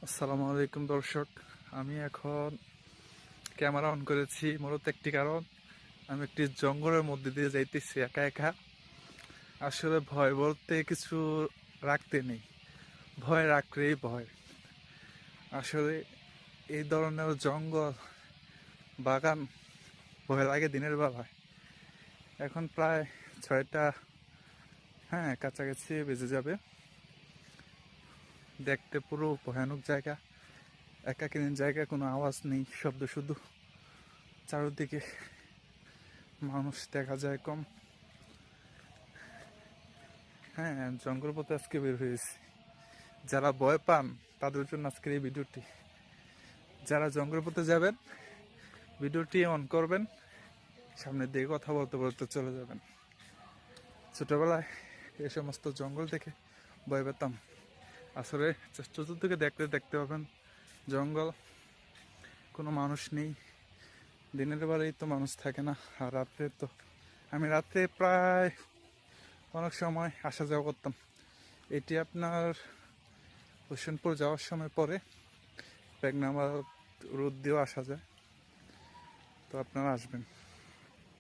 আসসালামু আলাইকুম দর্শক। আমি এখন ক্যামেরা অন করেছি মূলত একটি কারণ, আমি একটি জঙ্গলের মধ্যে দিয়ে যাইতেছি একা একা। আসলে ভয় বলতে কিছু রাখতে নেই, ভয় রাখলেই ভয়। আসলে এই ধরনের জঙ্গল বাগান ভয় লাগে দিনের বেলায়। এখন প্রায় 6টা, হ্যাঁ কাছাকাছি বেজে যাবে। দেখতে পুরো ভয়ানক জায়গা, একাকিনী জায়গা, কোনো আওয়াজ নেই, শব্দ শুধু। চারিদিকে মানুষ দেখা যায় কম। হ্যাঁ, জঙ্গল পথে আজকে বের হয়েছি। যারা ভয় পান তাদের জন্য আজকের এই ভিডিওটি। যারা জঙ্গল পথে যাবেন, ভিডিওটি অন করবেন, সামনের দিকে কথা বলতে বলতে চলে যাবেন। ছোটবেলায় এই সমস্ত জঙ্গল থেকে ভয় পেতাম। আসলে চতুর্দিকে দেখতে দেখতে পাবেন জঙ্গল, কোনো মানুষ নেই। দিনের বেলায় তো মানুষ থাকে না, আর রাত্রে তো আমি রাত্রে প্রায় অনেক সময় আসা যাওয়া করতাম। এটি আপনার হোসেনপুর যাওয়ার সময় পরে পেগনামা রোড দিয়েও আসা যায়, তো আপনারা আসবেন।